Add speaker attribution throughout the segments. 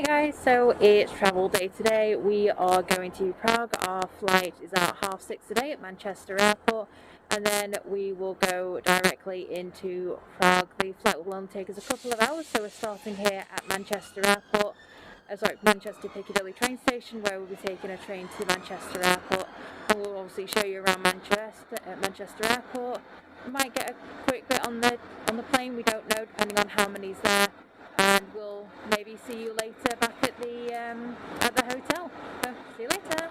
Speaker 1: Guys, so it's travel day today. We are going to Prague. Our flight is at 6:30 today at Manchester Airport, and then we will go directly into Prague. The flight will only take us a couple of hours, so we're starting here at Manchester Airport. Manchester Piccadilly train station, where we'll be taking a train to Manchester Airport, and we'll obviously show you around Manchester Airport. We might get a quick bit on the plane. We don't know, depending on how many's there. And we'll maybe see you later back at the hotel. So, see you later.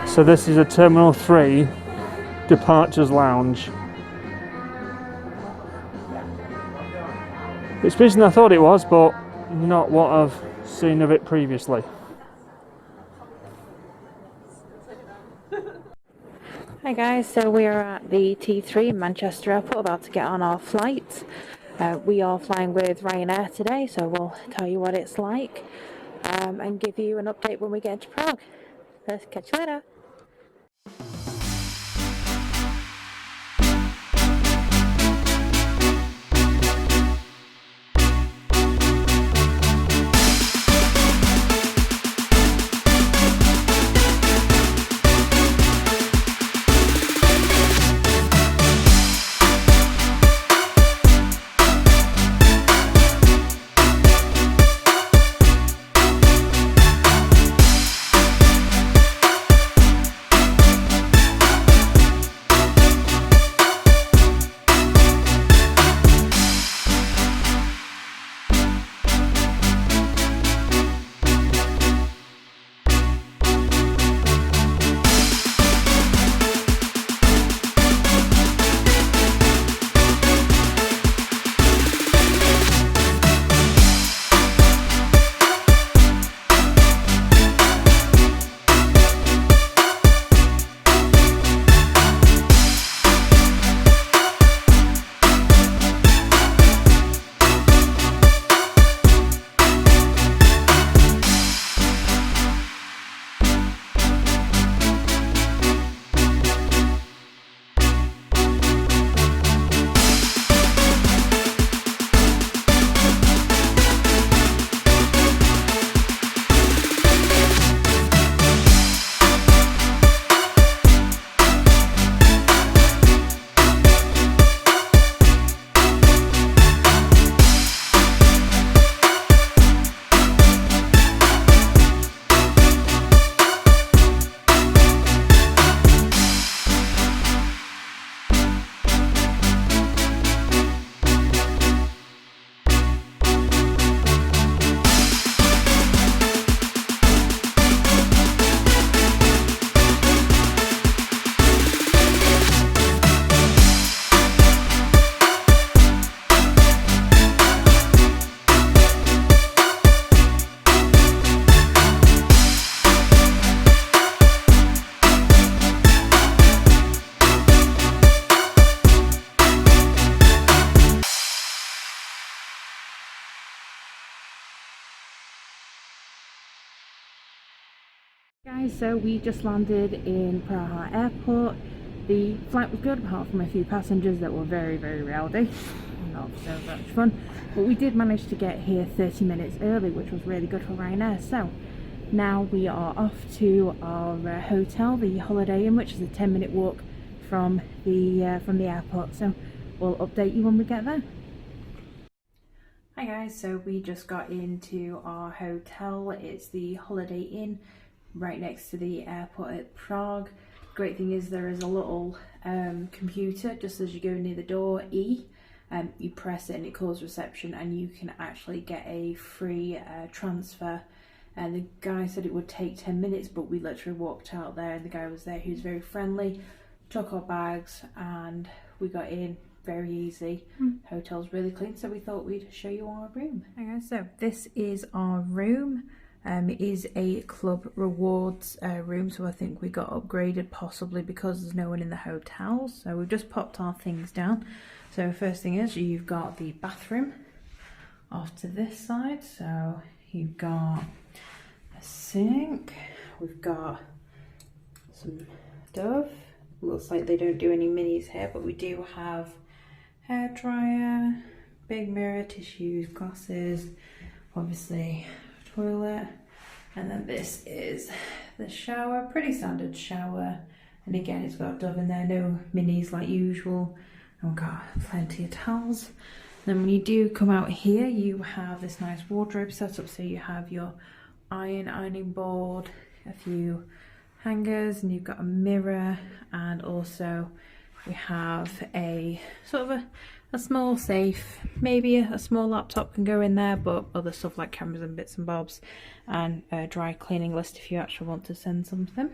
Speaker 2: So this is a Terminal 3 departures lounge. It's busier than I thought it was, but not what I've seen of it previously.
Speaker 1: Hi guys, so we are at the T3 Manchester Airport, about to get on our flight. We are flying with Ryanair today, so we'll tell you what it's like and give you an update when we get to Prague. Let's catch you later. Guys, so we just landed in Prague Airport. The flight was good apart from a few passengers that were very, very rowdy. Not so much fun. But we did manage to get here 30 minutes early, which was really good for Ryanair. So now we are off to our hotel, the Holiday Inn, which is a 10-minute walk from the airport. So we'll update you when we get there. Hi guys, so we just got into our hotel. It's the Holiday Inn, right next to the airport at Prague. Great thing is there is a little computer just as you go near the door, E. You press it and it calls reception, and you can actually get a free transfer. And the guy said it would take 10 minutes, but we literally walked out there and the guy was there. He was very friendly, took our bags, and we got in very easy. Hotel's really clean, so we thought we'd show you our room. Okay, so this is our room. It is a club rewards room, so I think we got upgraded possibly because there's no one in the hotel. So we've just popped our things down. So first thing is you've got the bathroom off to this side. So you've got a sink, we've got some Dove. Looks like they don't do any minis here, but we do have hair dryer, big mirror, tissues, glasses, obviously toilet, and then this is the shower, pretty standard shower, and again it's got Dove in there, no minis like usual, and we've got plenty of towels. Then when you do come out here, you have this nice wardrobe setup, so you have your ironing board, a few hangers, and you've got a mirror, and also we have a sort of a small safe. Maybe a small laptop can go in there, but other stuff like cameras and bits and bobs, and a dry cleaning list if you actually want to send something.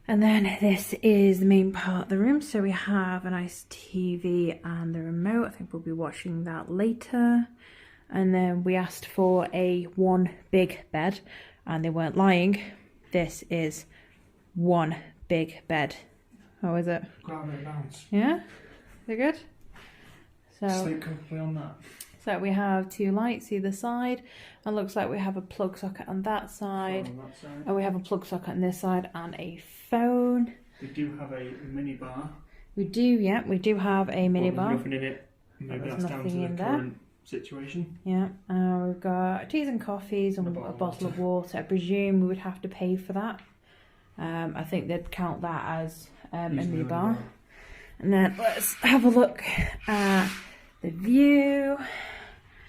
Speaker 1: And then this is the main part of the room, so we have a nice TV and the remote. I think we'll be watching that later. And then we asked for one big bed, and they weren't lying. This is one big bed. How is it?
Speaker 2: Grab it bounce.
Speaker 1: Yeah? Is it good? So,
Speaker 2: sleep comfortably on that.
Speaker 1: So we have two lights either side, and looks like we have a plug socket on that side, and we have a plug socket on this side, and a phone.
Speaker 2: We do have a mini bar.
Speaker 1: We do, yeah, we do have a mini bar.
Speaker 2: There's nothing in it. Maybe that's down to the current situation.
Speaker 1: Yeah, we've got teas and coffees and a bottle of water. I presume we would have to pay for that. I think they'd count that as a mini bar. And then let's have a look at the view.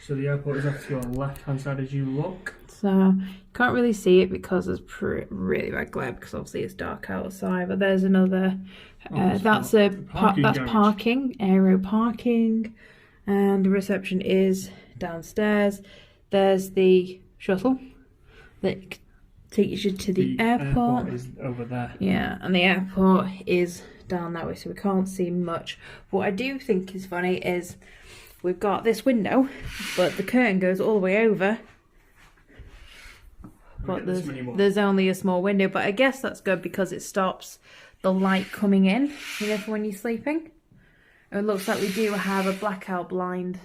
Speaker 2: So the airport is off to your left hand side as you look.
Speaker 1: So you can't really see it because there's really bad glare, because obviously it's dark outside. But there's another. That's parking, aero parking, and the reception is downstairs. There's the shuttle that takes you to the airport.
Speaker 2: Is over there.
Speaker 1: Yeah, and the airport is down that way, so we can't see much. What I do think is funny is we've got this window, but the curtain goes all the way over. But there's only a small window, but I guess that's good because it stops the light coming in, you know, for when you're sleeping. It looks like we do have a blackout blind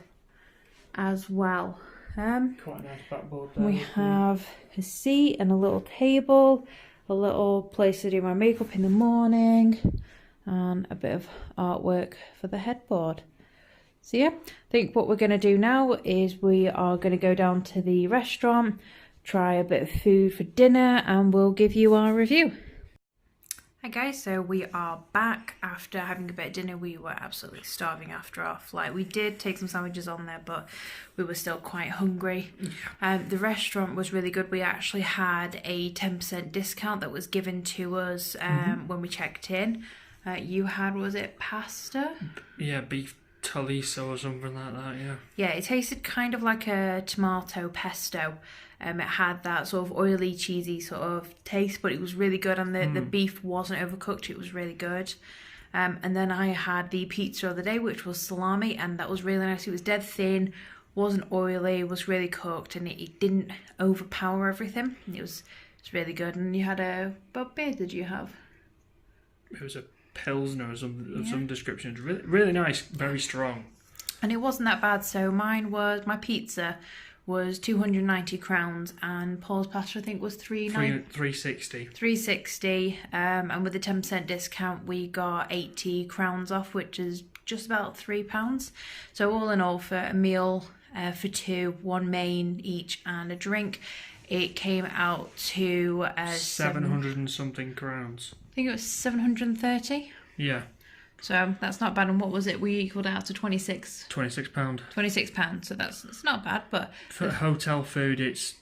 Speaker 1: as well.
Speaker 2: Quite a nice backboard there.
Speaker 1: We have a seat and a little table, a little place to do my makeup in the morning, and a bit of artwork for the headboard. So yeah, I think what we're going to do now is we are going to go down to the restaurant, try a bit of food for dinner, and we'll give you our review. Hi guys, so we are back after having a bit of dinner. We were absolutely starving after our flight. We did take some sandwiches on there, but we were still quite hungry. The restaurant was really good. We actually had a 10% discount that was given to us when we checked in. You had, was it pasta?
Speaker 2: Yeah, beef Taliso or something like that, yeah.
Speaker 1: Yeah, it tasted kind of like a tomato pesto. It had that sort of oily, cheesy sort of taste, but it was really good, and the beef wasn't overcooked. It was really good. And then I had the pizza of the day, which was salami, and that was really nice. It was dead thin, wasn't oily, was really cooked, and it didn't overpower everything. It's really good. And you had what beer did you have?
Speaker 2: It was a Pilsner of some description. Really, really nice, very strong.
Speaker 1: And it wasn't that bad. So my pizza was 290 crowns, and Paul's pasta I think was
Speaker 2: 360.
Speaker 1: 360, and with the 10% discount we got 80 crowns off, which is just about £3. So all in all, for a meal for two, one main each and a drink, it came out to
Speaker 2: 700 and something crowns.
Speaker 1: I think it was 730.
Speaker 2: Yeah.
Speaker 1: So that's not bad. And what was it? We equaled out to £26.
Speaker 2: £26.
Speaker 1: So it's not bad, but
Speaker 2: for hotel food, it's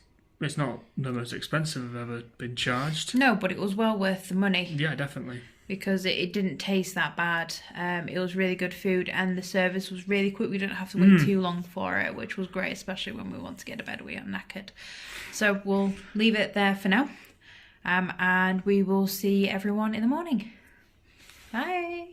Speaker 2: not the most expensive I've ever been charged.
Speaker 1: No, but it was well worth the money.
Speaker 2: Yeah, definitely.
Speaker 1: Because it didn't taste that bad. It was really good food, and the service was really quick. We didn't have to wait too long for it, which was great, especially when we want to get to bed. We are knackered. So we'll leave it there for now, and we will see everyone in the morning. Bye.